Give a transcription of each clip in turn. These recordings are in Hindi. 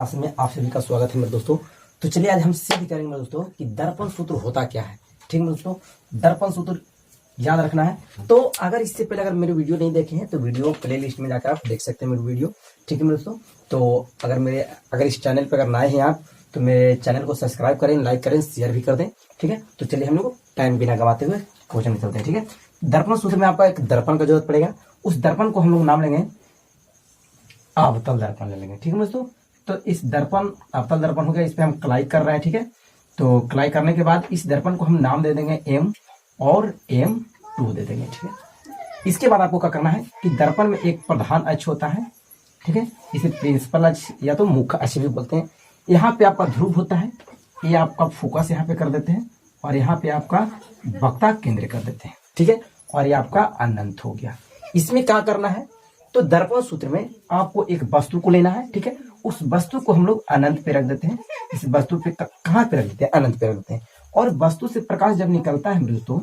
क्लास में आप सभी का स्वागत है मेरे दोस्तों। तो चलिए आज हम सिद्ध करेंगे मेरे दोस्तों कि दर्पण सूत्र होता क्या है। ठीक है दोस्तों, दर्पण सूत्र याद रखना है। तो अगर इससे पहले अगर मेरे वीडियो नहीं देखे हैं तो वीडियो प्ले लिस्ट में जाकर आप देख सकते हैं मेरे वीडियो। ठीक है मेरे दोस्तों, तो अगर इस चैनल पर अगर नए हैं आप तो मेरे चैनल को सब्सक्राइब करें, लाइक करें, शेयर भी कर दें। ठीक है, तो चलिए हम लोग टाइम बिना गवाते हुए क्वेश्चन में चलते हैं। ठीक है, दर्पण सूत्र में आपका एक दर्पण का जरूरत पड़ेगा। उस दर्पण को हम लोग नाम लेंगे अवतल दर्पण ले लेंगे। ठीक है दोस्तों, तो इस दर्पण अवतल दर्पण हो गया, इस पे हम क्लाई कर रहे हैं। ठीक है, तो क्लाई करने के बाद इस दर्पण को हम नाम दे देंगे एम और M2 दे देंगे। ठीक है, इसके बाद आपको क्या करना है कि दर्पण में एक प्रधान अक्ष होता है। ठीक है, इसे प्रिंसिपल अक्ष या तो मुख्य अक्ष भी बोलते हैं। यहाँ पे आपका ध्रुव होता है, ये आपका फोकस यहाँ पे कर देते हैं और यहाँ पे आपका वक्ता केंद्र कर देते हैं। ठीक है, और ये आपका अनंत हो गया। इसमें क्या करना है तो दर्पण सूत्र में आपको एक वस्तु को लेना है। ठीक है, उस वस्तु को हम लोग अनंत पे रख देते हैं। इस वस्तु पे कहाँ पे रख देते हैं? अनंत पे रख देते हैं। और वस्तु से प्रकाश जब निकलता है दोस्तों,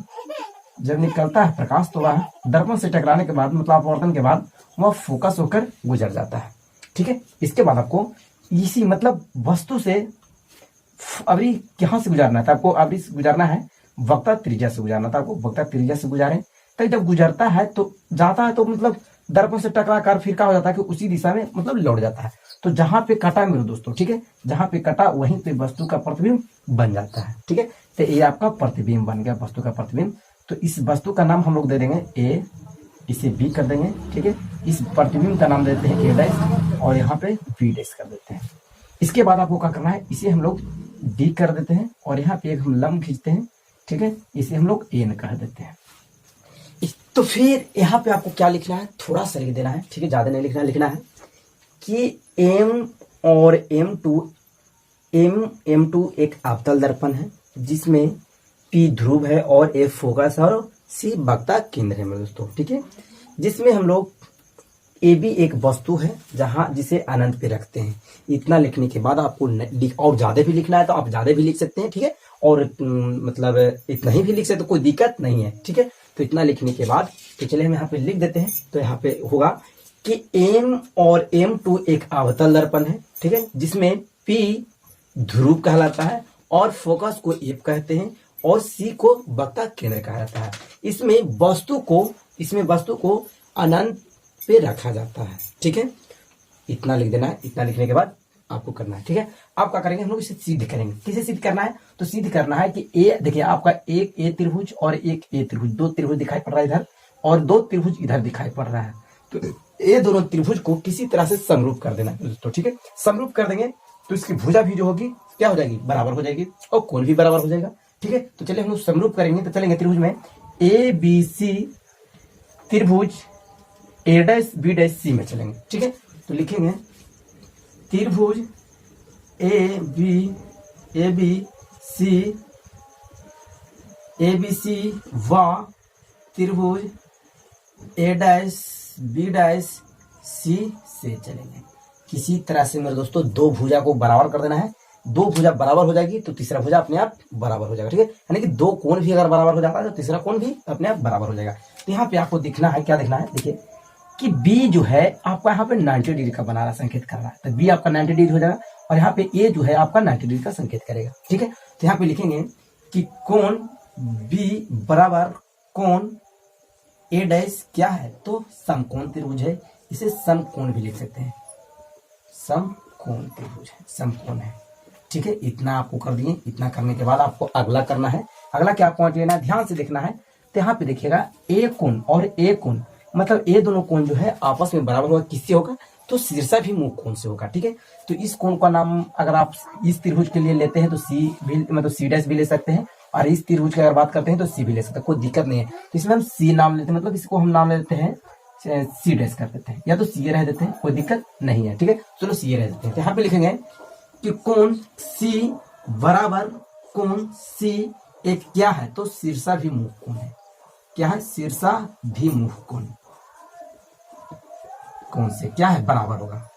जब निकलता है प्रकाश तो वह दर्पण से टकराने के बाद मतलब अपवर्तन के बाद वह फोकस होकर गुजर जाता है। ठीक है, इसके बाद आपको इसी मतलब वस्तु से अभी कहाँ से गुजारना था? आपको अभी गुजारना है वक्ता त्रिज्या से गुजारना था। आपको वक्ता त्रिज्या से गुजारे तो जब गुजरता है तो जाता है तो मतलब दर्पण से टकरा कर फिर क्या हो जाता है कि उसी दिशा में मतलब लौट जाता है। तो जहां पे कटा मेरे दोस्तों, ठीक है, जहां पे कटा वहीं पे वस्तु का प्रतिबिंब बन जाता है। ठीक है, तो ये आपका प्रतिबिंब बन गया, वस्तु का प्रतिबिंब। तो इस वस्तु का नाम हम लोग दे देंगे ए, इसे बी कर देंगे। ठीक है, इस प्रतिबिंब का नाम देते हैं ए डैश और यहाँ पे बी डैश कर देते हैं। इसके बाद आपको क्या करना है, इसे हम लोग डी कर देते हैं और यहाँ पे एक हम लंब खींचते हैं। ठीक है, इसे हम लोग एन कह देते हैं। तो फिर यहाँ पे आपको क्या लिखना है, थोड़ा सा लिख देना है। ठीक है, ज्यादा नहीं लिखना, लिखना है कि M और M2 एक अवतल दर्पण है जिसमें P ध्रुव है और F फोकस है और C वक्ता केंद्र है मेरे दोस्तों। ठीक है, जिसमें हम लोग AB एक वस्तु है जहां जिसे अनंत पे रखते हैं। इतना लिखने के बाद आपको और ज्यादा भी लिखना है तो आप ज्यादा भी लिख सकते हैं। ठीक है, और मतलब इतना ही भी लिख सकते, कोई दिक्कत नहीं है। ठीक है, तो इतना लिखने के बाद तो चलिए हम यहाँ पे लिख देते हैं। तो यहाँ पे होगा कि M और M2 एक अवतल दर्पण है। ठीक है, जिसमें P ध्रुव कहलाता है और फोकस को F कहते हैं और C को वक्ता केंद्र कहा जाता है। इसमें वस्तु को अनंत पे रखा जाता है। ठीक है, इतना लिख देना है। इतना लिखने के बाद आपको करना है। ठीक है, आप क्या करेंगे, हम लोग इसे सिद्ध करेंगे। किसे सिद्ध करना है तो सिद्ध करना है कि ए, देखिए आपका एक ए त्रिभुज और एक ए त्रिभुज, दो त्रिभुज दिखाई पड़ रहा है इधर और दो त्रिभुज इधर दिखाई पड़ रहा है। तो ये दोनों त्रिभुज को किसी तरह से समरूप कर देना है दोस्तों। ठीक है, समरूप कर देंगे तो इसकी भुजा भी जो होगी क्या हो जाएगी, बराबर हो जाएगी और कोण भी बराबर हो जाएगा। ठीक है, तो चलिए हम लोग समरूप करेंगे। तो चलेंगे त्रिभुज में ABC त्रिभुज A dash B dash C में चलेंगे। ठीक है, तो लिखेंगे त्रिभुज ABC व त्रिभुज A dash B dash C से चलेंगे। किसी तरह से मेरे दोस्तों दो भुजा को बराबर कर देना है। दो भुजा बराबर हो जाएगी तो तीसरा भुजा अपने आप बराबर हो जाएगा। ठीक है, यानी कि दो कोण भी अगर बराबर हो जाता है तो तीसरा कोण भी अपने आप बराबर हो जाएगा। तो यहाँ पे आपको दिखना है, क्या दिखना है, देखिए कि B जो है आपका यहाँ पे 90 डिग्री का बना रहा, संकेत कर रहा है। तो B आपका 90 डिग्री हो जाएगा और यहाँ पे A जो है आपका 90 डिग्री का संकेत करेगा। ठीक है, तो यहाँ पे लिखेंगे कि कोण B बराबर कोण A डैश क्या है तो समकोण त्रिभुज है। इसे समकोण भी लिख सकते हैं, समकोण त्रिभुज है, समकोण है। ठीक है, इतना आपको कर दिए। इतना करने के बाद आपको अगला करना है। अगला क्या पॉइंट लेना है, ध्यान से देखना है। तो यहाँ पे देखिएगा A कोण और A कोण मतलब ये दोनों कोण जो है आपस में बराबर होगा। किससे होगा तो शीर्षा भी मुख कोण से होगा। ठीक है, तो इस कोण का नाम अगर आप इस त्रिभुज के लिए लेते हैं तो C भी मतलब C डैश भी ले सकते हैं और इस त्रिभुज की अगर बात करते हैं तो C भी ले सकते हैं, कोई दिक्कत नहीं है। तो इसमें हम C नाम लेते हैं, मतलब इसको हम नाम ले देते हैं C डैश कर देते हैं या तो C रह देते हैं, कोई दिक्कत नहीं है। ठीक है, चलो C रह देते हैं। तो यहाँ पे लिखेंगे कि कोण C बराबर कोण C एक क्या है तो शीर्षा भी मुख कोण है। क्या है, शीर्षा भी मुख कोण कौन से क्या है बराबर होगा।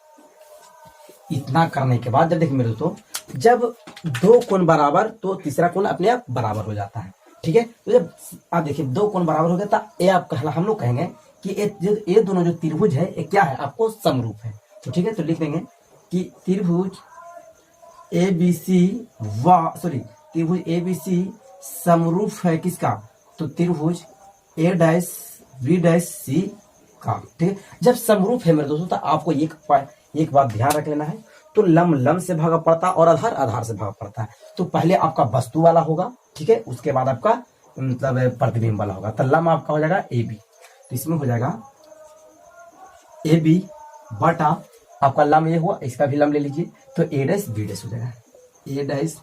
इतना करने के बाद जब देखिए मेरे दोस्तों, जब दो कोण बराबर तो तीसरा कोण अपने आप बराबर हो जाता है। ठीक है, तो जब आप देखिए दो कोण बराबर हो गया तो ये आप हम लोग कहेंगे कि ये दोनों जो त्रिभुज है ये क्या है आपको समरूप है। तो ठीक है, तो लिख देंगे कि त्रिभुज ए बी सी त्रिभुज ए बी सी समरूप है किसका, तो त्रिभुज ए डैश बी डैश सी का। ठीक है, जब समरूप है मेरे दोस्तों तो आपको एक बात ध्यान रख लेना है, तो लम लम से भागा पड़ता और आधार आधार से भागा पड़ता है। तो पहले आपका वस्तु वाला होगा, ठीक है, उसके बाद आपका मतलब प्रतिबिंब वाला होगा। तो लम आपका हो जाएगा ए बी, तो इसमें हो जाएगा ए बी बटा आपका लम ये हुआ, इसका भी लम ले लीजिए, तो ए डैश बी डैश हो जाएगा, ए डैश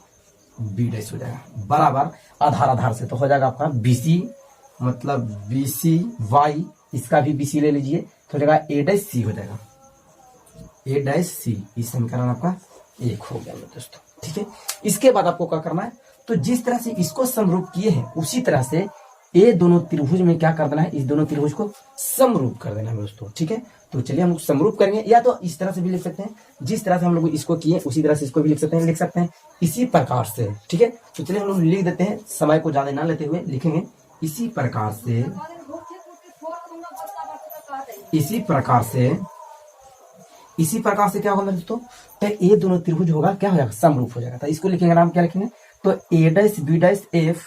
बी डैश हो जाएगा बराबर आधार आधार से, तो हो जाएगा आपका बीसी मतलब बीसी वाई, इसका भी बीसी ले लीजिए, तो हो जाएगा ए डैश सी हो जाएगा, ए डैश सी। इस समीकरण आपका एक हो गया दोस्तों। ठीक है, इसके बाद आपको क्या करना है, तो जिस तरह से इसको समरूप किए हैं उसी तरह से ये दोनों त्रिभुज में क्या कर देना है, इस दोनों त्रिभुज को समरूप कर देना है दोस्तों। ठीक है, तो चलिए हम लोग समरूप करेंगे, या तो इस तरह से भी लिख सकते हैं, जिस तरह से हम लोग इसको किए उसी तरह से इसको भी लिख सकते हैं इसी प्रकार से। ठीक है, तो चलिए हम लोग लिख देते हैं, समय को ज्यादा ना लेते हुए लिखेंगे इसी प्रकार से, इसी प्रकार से क्या होगा दोस्तों, तो ये दोनों त्रिभुज होगा क्या हो जाएगा, समरूप हो जाएगा। तो इसको लिखेंगे, नाम क्या लिखेंगे, तो ए डैश बी डैश एफ,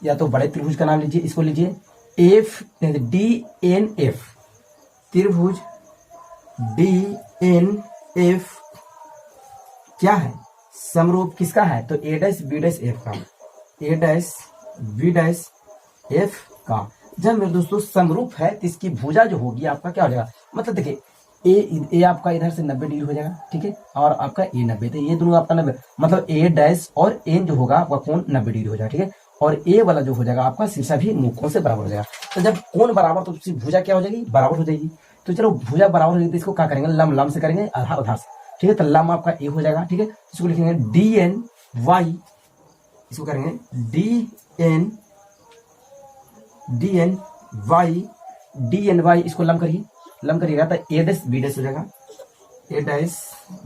या तो बड़े त्रिभुज का नाम लीजिए, इसको लीजिए एफ डी एन एफ, त्रिभुज डी एन एफ क्या है, समरूप किसका है, तो ए डैश बी डैश एफ का, ए डैश बी डैश एफ का। जब मेरे दोस्तों समरूप है तो इसकी भुजा जो होगी आपका क्या हो जाएगा, मतलब देखिए ए आपका इधर से 90 डिग्री हो जाएगा, ठीक है, और आपका ए 90, तो ये दोनों आपका 90, मतलब ए डैश और एन जो होगा आपका कोण 90 डिग्री हो जाएगा। ठीक है, और ए वाला जो हो जाएगा आपका शीर्षा भी मुख कोण से बराबर हो जाएगा। तो जब कोण बराबर तो उसकी भुजा क्या हो जाएगी, बराबर हो जाएगी। तो चलो भुजा बराबर हो जाएगी तो इसको क्या करेंगे, लम लम से करेंगे, आधार आधार से। ठीक है, तो लम आपका ए हो जाएगा। ठीक है, इसको लिखेंगे डी एन वाई, इसको करेंगे डी एन वाई, इसको लम करिएगा तो ए डैश बी डैश हो जाएगा, ए डैश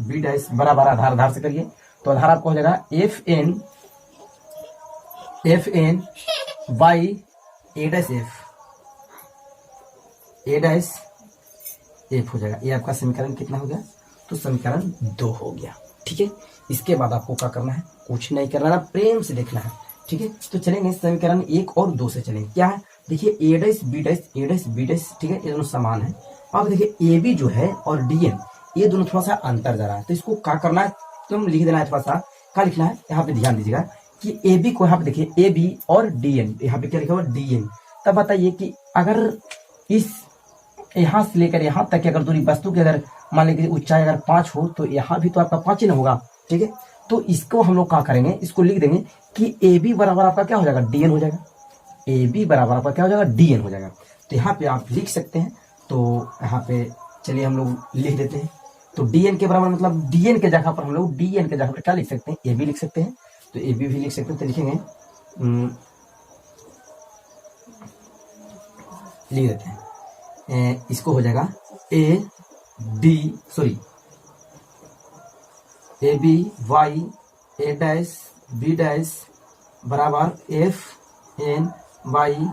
बी डैश बराबर आधार आधार से करिए, तो आधार आपको हो जाएगा F N by A dash F हो जाएगा। ये आपका समीकरण कितना हो गया, तो समीकरण 2 हो गया। ठीक है, इसके बाद आपको क्या करना है, कुछ नहीं करना है, प्रेम से देखना है। ठीक है, तो चलेंगे समीकरण 1 और 2 से चलेंगे। क्या है, देखिए ए डैश बी डैश, ठीक है, ये दोनों समान है। अब देखिए ए बी जो है और डी एन, ये दोनों थोड़ा सा अंतर जा रहा है, तो इसको क्या करना है, तुम लिख देना है, थोड़ा सा क्या लिखना है, यहाँ पे ध्यान दीजिएगा कि ए बी को यहाँ पे देखिए ए बी और डी एन, यहाँ पे क्या लिखा हुआ डी एन। तब बताइए कि अगर इस यहाँ से लेकर यहाँ तक की अगर दूरी वस्तु की अगर मान लीजिए ऊंचाई अगर 5 हो, तो यहाँ भी तो आपका 5 ही ना होगा। ठीक है, तो इसको हम लोग क्या करेंगे, इसको लिख देंगे कि ए बी बराबर आपका क्या हो जाएगा, डी एन हो जाएगा, ए बी बराबर आपका क्या हो जाएगा, डी एन हो जाएगा। तो यहाँ पे आप लिख सकते हैं, तो यहाँ पे चलिए हम लोग लिख देते हैं, तो डी एन के बराबर मतलब डी एन के जगह पर हम लोग डी एन के जगह पर क्या लिख सकते हैं, ए बी लिख सकते हैं, तो ए बी भी लिख सकते हैं। तो लिखेंगे लिख देते हैं, इसको हो जाएगा A B Y A dash B dash बराबर F N Y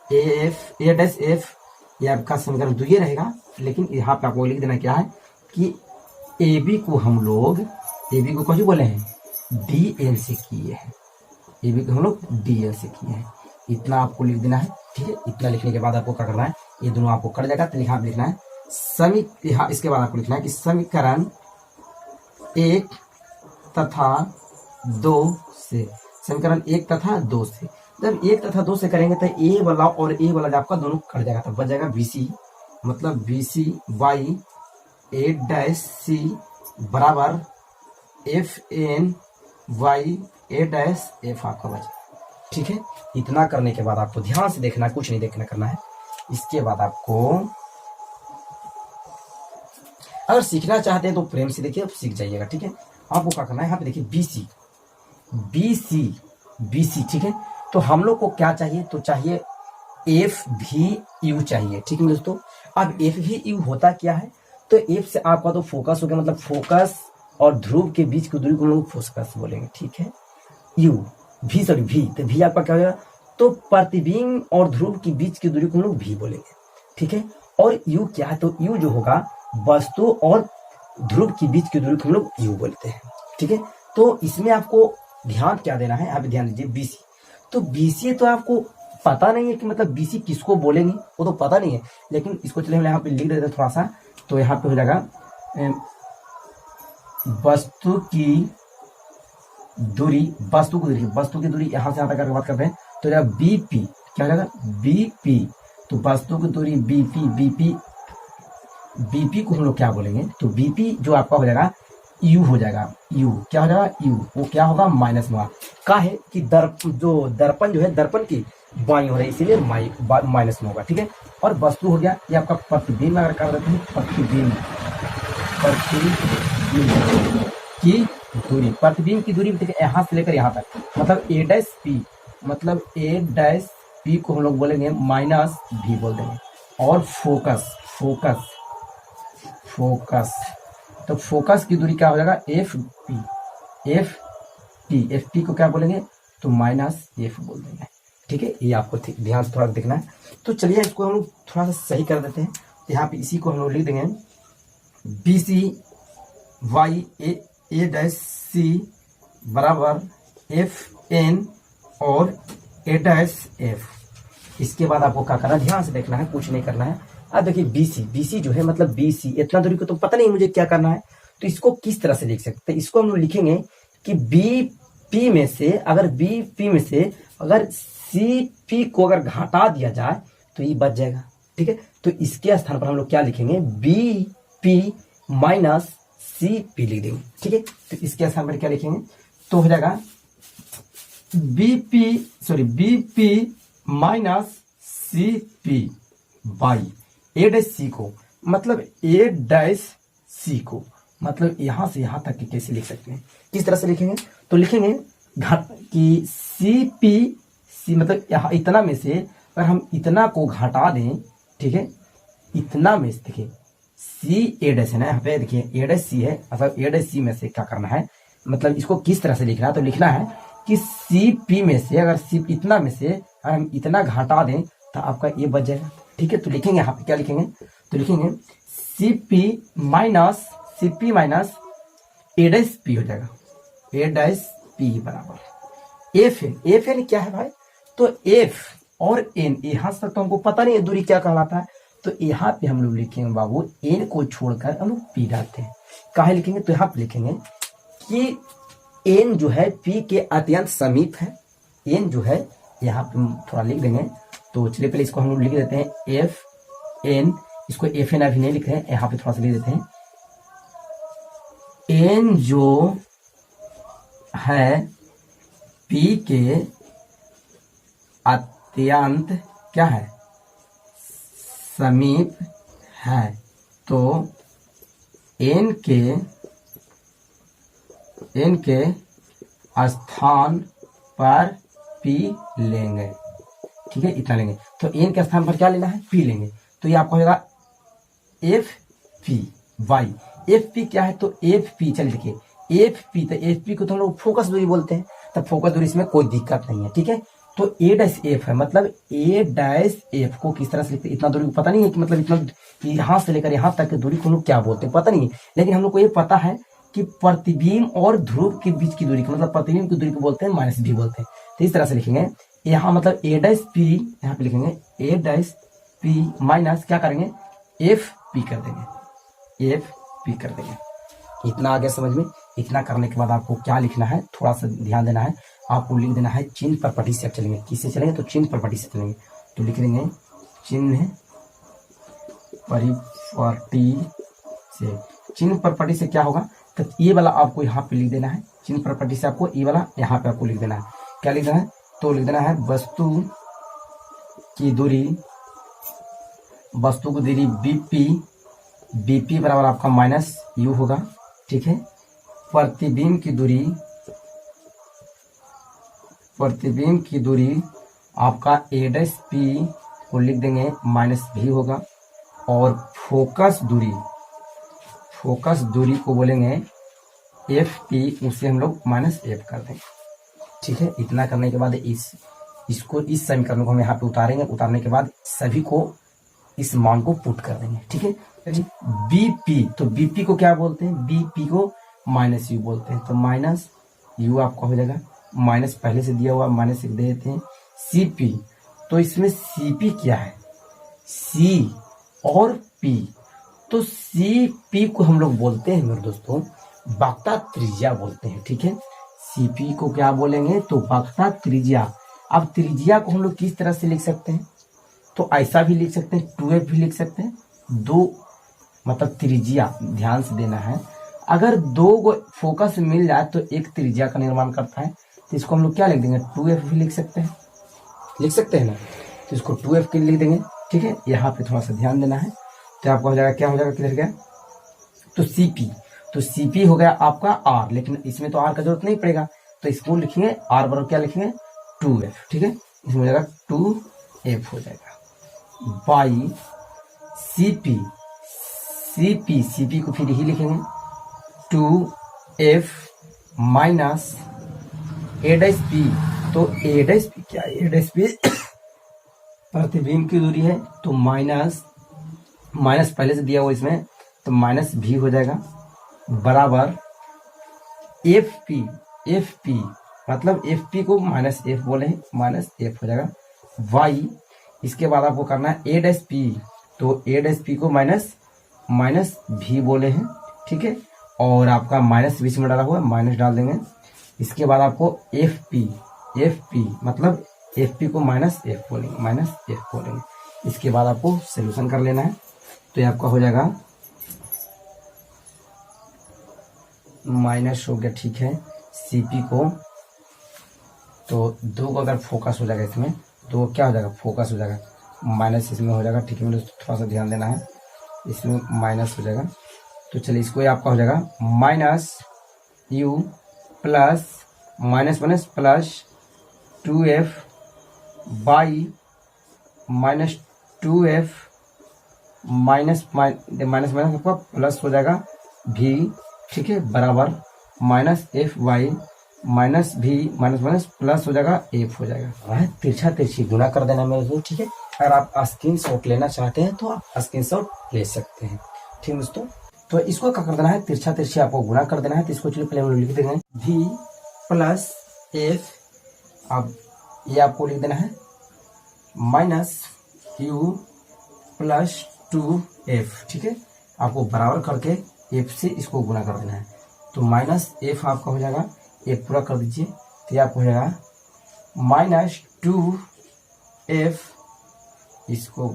A dash F, ये आपका समीकरण 2 रहेगा। लेकिन यहाँ पे आपको लिख देना क्या है कि ए बी को हम लोग कौन बोले हैं, डी एन से किए हैं, ए बी को हम लोग डी एन से किए हैं, इतना आपको लिख देना है। ठीक है, इतना लिखने के बाद आपको क्या करना है, ये दोनों आपको कट जाएगा, तो यहाँ लिखना है इसके बाद आपको लिखना है कि समीकरण 1 तथा 2 से, समीकरण 1 तथा 2 से, जब 1 तथा 2 से करेंगे तो ए वाला और ए वाला आपका दोनों कट जाएगा, तो बच जाएगा बीसी, मतलब BC Y A dash C बराबर F N Y A dash F आपका बचा। ठीक है, इतना करने के बाद आपको ध्यान से देखना है, कुछ नहीं देखना करना है। इसके बाद आपको अगर सीखना चाहते हैं तो प्रेम से देखिए, आप सीख जाइएगा। ठीक है, आपको क्या करना है, यहाँ पे देखिए बीसी, ठीक है, तो हम लोग को क्या चाहिए, तो चाहिए एफ भी यू चाहिए। ठीक है दोस्तों, अब एफ भी यू होता क्या है, तो एफ से आपका तो फोकस हो गया, मतलब फोकस और ध्रुव के बीच की दूरी को हम लोग फोकस बोलेंगे। ठीक है, यू भी तो भी आपका क्या हो जाएगा, तो प्रतिबिंब और ध्रुव के बीच की दूरी को हम लोग भी बोलेंगे। ठीक है, और यू क्या है, तो यू जो होगा वस्तु और ध्रुव के बीच की दूरी को हम लोग यू बोलते हैं। ठीक है। तो इसमें आपको ध्यान क्या देना है, यहाँ पे ध्यान दीजिए BC। तो BC तो आपको पता नहीं है कि मतलब BC किसको बोलेंगे, वो तो पता नहीं है, लेकिन इसको चलिए हम यहाँ पे लिख देते हैं थोड़ा सा। तो यहाँ पे हो जाएगा वस्तु की दूरी, वस्तु की दूरी यहाँ से यहाँ तक बात करते हैं तो BP, क्या हो जाएगा BP। तो वस्तु की दूरी BP को हम लोग क्या बोलेंगे, तो BP जो आपका हो जाएगा U हो जाएगा, U क्या हो जाएगा U, वो क्या होगा माइनस में का है कि दर्पण जो है दर्पण की बाई हो रही है, इसीलिए माइनस में होगा, ठीक है। और वस्तु हो गया ये आपका प्रतिबिंब, अगर कर देते हैं प्रतिबिंब की दूरी, प्रतिबिंब की दूरी देखिए यहाँ से लेकर यहाँ तक, मतलब A'P, मतलब A''P को हम लोग बोलेंगे -V बोल देंगे। और फोकस तो फोकस की दूरी क्या हो जाएगा FP को क्या बोलेंगे, तो -F बोल देंगे, ठीक है। ये आपको ध्यान से थोड़ा देखना है। तो चलिए इसको हम लोग थोड़ा सा सही कर देते हैं। तो यहाँ पे इसी को हम लोग लिख देंगे BC Y A''C बराबर FN और A''F। इसके बाद आपको क्या करना है, ध्यान से देखना है, कुछ नहीं करना है। अब देखिए BC जो है मतलब BC, इतना दूरी को तो पता नहीं मुझे क्या करना है, तो इसको किस तरह से लिख सकते हैं, इसको हम लोग लिखेंगे कि BP में से अगर CP को अगर घटा दिया जाए तो ये बच जाएगा, ठीक है। तो इसके स्थान पर हम लोग क्या लिखेंगे, BP माइनस CP लिख देंगे, ठीक है। तो इसके स्थान पर क्या लिखेंगे, तो हो जाएगा BP minus CP by A''C को, मतलब A''C को, मतलब यहां से यहां तक कैसे लिख सकते हैं, किस तरह से लिखेंगे, तो लिखेंगे घट कि C मतलब यहाँ इतना में से अगर हम इतना को घटा दें, ठीक है, इतना में से देखिए A' है ना, यहाँ पे देखिए A''C है, मतलब A''C में से क्या करना है, मतलब इसको किस तरह से लिखना है, तो लिखना है कि CP में से अगर इतना में से अगर हम इतना घटा दें तो आपका ये बच जाएगा, ठीक है। तो लिखेंगे यहाँ पे क्या लिखेंगे, तो लिखेंगे CP माइनस A''P हो जाएगा, A''P बराबर FN क्या है भाई, तो F और N यहाँ तक तो हमको पता नहीं है दूरी क्या कहलाता है, तो यहाँ पे हम लोग लिखेंगे बाबू N को छोड़कर हम लोग P डालते हैं, काहे लिखेंगे, तो यहाँ पे लिखेंगे कि N जो है P के अत्यंत समीप है, N जो है यहाँ पे थोड़ा लिख देंगे। तो चलिए पहले इसको हम लोग लिख देते हैं FN, इसको FN अभी नहीं लिख रहे हैं, यहाँ पे थोड़ा सा लिख देते हैं N जो है P के अत्यंत क्या है, समीप है, तो N के स्थान पर P लेंगे, ठीक है, इतना लेंगे। तो N के स्थान पर क्या लेना है, P लेंगे, तो ये आपको होगा FPY। FP क्या है, तो FP, चलिए देखिए FP, तो FP को तो हम लोग फोकस दूरी बोलते हैं, तब फोकस दूरी इसमें कोई दिक्कत नहीं है, ठीक है। तो A''F है, मतलब A''F को किस तरह से लिखते हैं, इतना दूरी को पता नहीं है कि मतलब इतना यहाँ से लेकर यहाँ तक की दूरी को हम लोग क्या बोलते हैं पता नहीं है, लेकिन हम लोग को ये पता है कि प्रतिबिंब और ध्रुव के बीच की दूरी को, मतलब प्रतिबिंब की दूरी को बोलते हैं -V बोलते हैं। तो इस तरह से लिखेंगे यहाँ, मतलब A''P यहाँ पे लिखेंगे A''P माइनस क्या करेंगे, FP कर देंगे, FP कर देंगे। इतना आ गया समझ में। इतना करने के बाद आपको क्या लिखना है, थोड़ा सा ध्यान देना है, आपको लिख देना है चिन्ह पर पट्टी से। चलेंगे किससे चलेंगे, तो चिन्ह पर पट्टी से चलेंगे, तो लिख देंगे चिन्ह परिपटी से। चिन्ह पर पट्टी से क्या होगा, तो ये वाला आपको यहाँ पे लिख देना है, चिन्ह पर पट्टी से आपको ये वाला यहाँ पे आपको लिख देना है, क्या लिख देना है, तो लिख देना है वस्तु की दूरी BP बराबर आपका -U होगा, ठीक है। प्रतिबिंब की दूरी आपका A''P को लिख देंगे -V होगा, और फोकस दूरी को बोलेंगे FP, उसे हम लोग -F कर देंगे, ठीक है। इतना करने के बाद इसको इस समीकरण को हम यहाँ पे उतारेंगे, उतारने के बाद सभी को इस मान को पुट कर देंगे, ठीक है। BP, तो BP को क्या बोलते हैं, BP को माइनस यू बोलते हैं। तो माइनस यू आपका हो जाएगा, माइनस पहले से दिया हुआ माइनस एक दे देते हैं, सी पी। तो इसमें सी पी क्या है, सी और पी। तो सी पी को हम लोग बोलते हैं मेरे दोस्तों वक्रता त्रिज्या बोलते हैं। ठीक है, सी पी को क्या बोलेंगे, तो वक्रता त्रिज्या। अब त्रिज्या को हम लोग किस तरह से लिख सकते हैं, तो ऐसा भी लिख सकते हैं, 2f भी लिख सकते हैं। दो मतलब त्रिज्या, ध्यान से देना है, अगर दो को फोकस मिल जाए तो एक त्रिज्या का निर्माण करता है। तो इसको हम लोग क्या लिख देंगे, 2f भी लिख सकते हैं, लिख सकते हैं ना। तो इसको 2f के लिए लिख देंगे। ठीक है, यहाँ पे थोड़ा सा ध्यान देना है। तो आपका हो जाएगा, क्या हो जाएगा, किधर गया, तो Cp। तो Cp हो गया आपका R, लेकिन इसमें तो R का जरूरत नहीं पड़ेगा, तो इसको लिखेंगे R बराबर क्या लिखेंगे, 2f। ठीक है, इसमें हो जाएगा 2f हो जाएगा बाई Cp। Cp को फिर ही लिखेंगे 2f माइनस a'(p). तो a'(p) क्या है, a'(p) प्रतिबिंब की दूरी है। तो माइनस पहले से दिया हुआ इसमें, तो माइनस भी हो जाएगा बराबर एफ पी मतलब एफ पी को माइनस एफ बोले हैं, माइनस एफ हो जाएगा वाई। इसके बाद आपको करना है a'(p). तो a'(p) को माइनस भी बोले हैं। ठीक है, और आपका माइनस बीच में डाला हुआ है, माइनस डाल देंगे। इसके बाद आपको एफ पी मतलब एफ पी को माइनस एफ बोलेंगे, इसके बाद आपको सोल्यूशन कर लेना है। तो ये आपका हो जाएगा माइनस हो गया। ठीक है, Cp को तो दो को अगर फोकस हो जाएगा इसमें, तो क्या हो जाएगा, फोकस हो जाएगा, माइनस इसमें हो जाएगा। ठीक है, मुझे थोड़ा सा ध्यान देना है, इसमें माइनस हो जाएगा। तो चलिए इसको आपका हो जाएगा minus you plus minus plus 2f by minus 2f minus आपका प्लस हो जाएगा भी। ठीक है, बराबर माइनस एफ बाई माइनस भी माइनस प्लस हो जाएगा एफ हो जाएगा। तिरछा तिरछी गुना कर देना मेरे दोस्तों। ठीक है, अगर आप स्क्रीन शॉट लेना चाहते हैं तो आप स्क्रीन शॉट ले सकते हैं। ठीक है दोस्तों, तो इसको क्या कर देना है, तिरछा तिरछी आपको गुना कर देना है। तो इसको चलिए पहले हम लोग लिख देंगे भी प्लस एफ। अब ये आपको लिख देना है माइनस यू प्लस 2f। ठीक है, आपको बराबर करके f से इसको गुना कर देना है। तो माइनस f आपका हो जाएगा, f पूरा कर दीजिए, तो ये आपको हो जाएगा माइनस 2f, इसको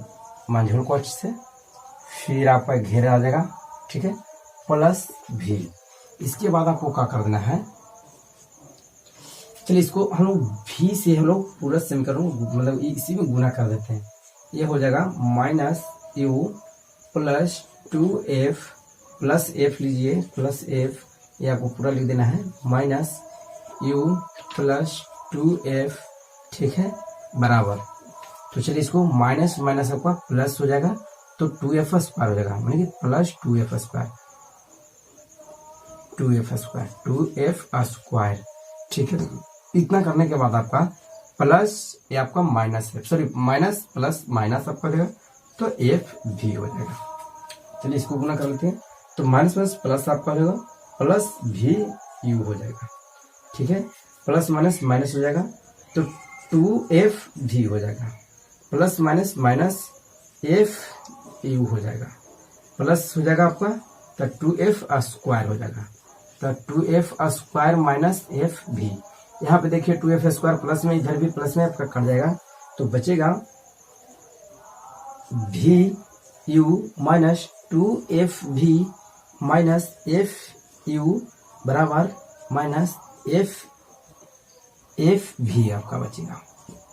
मंझोल को अच्छे से, फिर आपका घेरा आ जाएगा। ठीक है, प्लस भी। इसके बाद आपको क्या कर देना है, चलिए इसको हम लोग भी से हम लोग पूरा समीकरण मतलब इसी में गुना कर देते हैं। ये हो जाएगा minus you plus 2f plus F लीजिए, प्लस एफ, ये आपको पूरा लिख देना है माइनस यू प्लस 2f। ठीक है, बराबर। तो चलिए इसको माइनस आपका प्लस हो जाएगा, तो 2f स्क्वायर हो जाएगा, माने कि प्लस 2f स्क्वायर। ठीक है, इतना करने के बाद आपका प्लस ये आपका माइनस है, सॉरी माइनस प्लस माइनस आपका हो जाएगा, तो एफ भी हो जाएगा। चलिए इसको गुना कर लेते हैं। तो माइनस प्लस आपका हो जाएगा, प्लस भी यू हो जाएगा। ठीक है, प्लस माइनस हो जाएगा, तो 2f भी हो जाएगा, प्लस माइनस एफ यू हो जाएगा, प्लस हो जाएगा आपका, तो 2f स्क्वायर हो जाएगा, तो 2f स्क्वायर माइनस एफ भी। यहाँ पे देखिए 2f स्क्वायर प्लस में, इधर भी प्लस में आपका कट जाएगा, तो बचेगा भी यू माइनस 2f भी माइनस एफ यू बराबर माइनस एफ भी आपका बचेगा।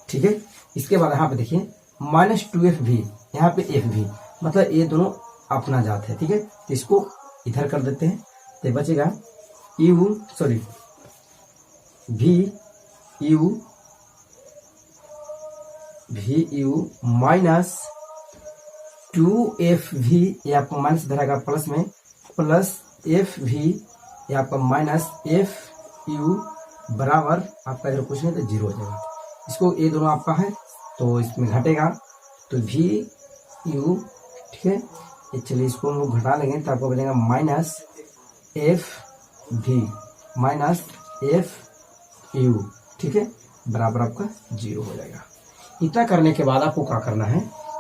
ठीक है, इसके बाद यहाँ पे देखिए माइनस 2f भी, यहाँ पे एफ भी, मतलब ये दोनों अपना जात है। ठीक है, तो इसको इधर कर देते हैं, तो बचेगा यू सॉरी भी यू माइनस 2f भी, ये आपको माइनस धरेगा प्लस में, प्लस एफ भी, ये आपका माइनस एफ यू बराबर आपका इधर कुछ नहीं तो 0 हो जाएगा। इसको ये दोनों आपका है तो इसमें घटेगा, तो भी यू। ठीक है, चलिए इसको हम लोग घटा लेंगे, तो आपको बचेगा माइनस एफ भी माइनस एफ यू, ठीक है, बराबर आपका 0 हो जाएगा। इतना करने के बाद आपको क्या करना है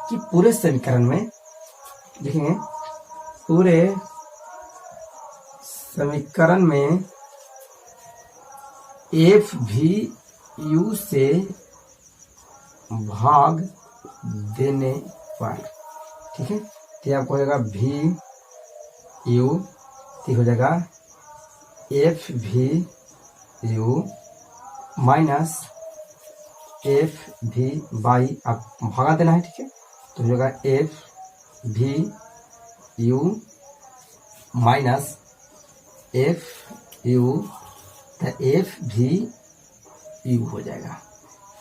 कि पूरे समीकरण में देखेंगे, पूरे समीकरण में एफ भी यू से भाग देने पर, ठीक है, तो आपको हो जाएगा भी यू, ठीक हो जाएगा एफ भी यू माइनस एफ भी बाई, आप भागा देना है, ठीक है, तो हो जाएगा एफ भी you minus F you, F भी यू हो जाएगा,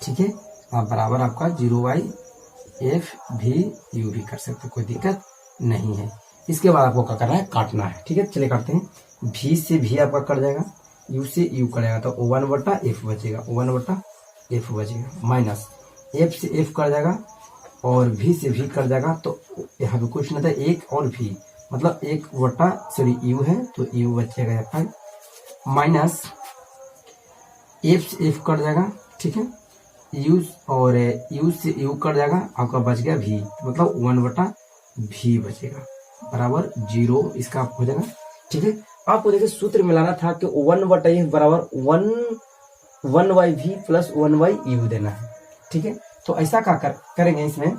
ठीक है, आप बराबर आपका 0/एफ भी यू भी कर सकते, कोई दिक्कत नहीं है। इसके बाद आपको क्या करना है, काटना है, ठीक है, चलिए काटते हैं। भी से भी आपका कट जाएगा, यू से यू कटेगा तो 1/एफ बचेगा, 1/एफ बचेगा, माइनस एफ से एफ कट जाएगा और भी से भी कट जाएगा, तो यहाँ पे कुछ नहीं था, एक और भी मतलब 1/, यू है तो यू बचेगा यहाँ पर, माइनस एफ से एफ कट जाएगा, ठीक है, यू और यू से यू कट जाएगा, आपका बच गया भी, मतलब 1/भी बचेगा, बराबर 0 इसका हो जाएगा, ठीक है। आपको देखिए सूत्र मिलाना था कि 1/एफ बराबर 1/भी प्लस 1/यू देना है, ठीक है, तो ऐसा क्या करेंगे इसमें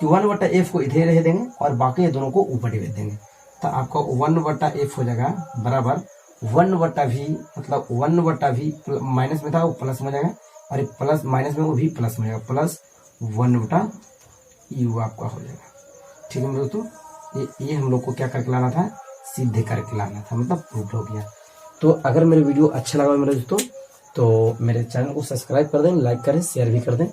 कि 1/एफ को इधर रह देंगे और बाकी दोनों को ऊपर ही रख देंगे, तो आपका 1/एफ हो जाएगा बराबर 1/भी, मतलब 1/भी माइनस में था वो प्लस में जाएगा, और प्लस माइनस में वो भी प्लस में जाएगा, प्लस 1/यू आपका हो जाएगा, ठीक है मेरे दोस्तों। ये हम लोग को क्या करके लाना था, सीधे करके लाना था, मतलब प्रूफ हो गया। तो अगर मेरे वीडियो अच्छा लगा मेरे दोस्तों तो मेरे चैनल को सब्सक्राइब कर दें, लाइक करें, शेयर भी कर दें।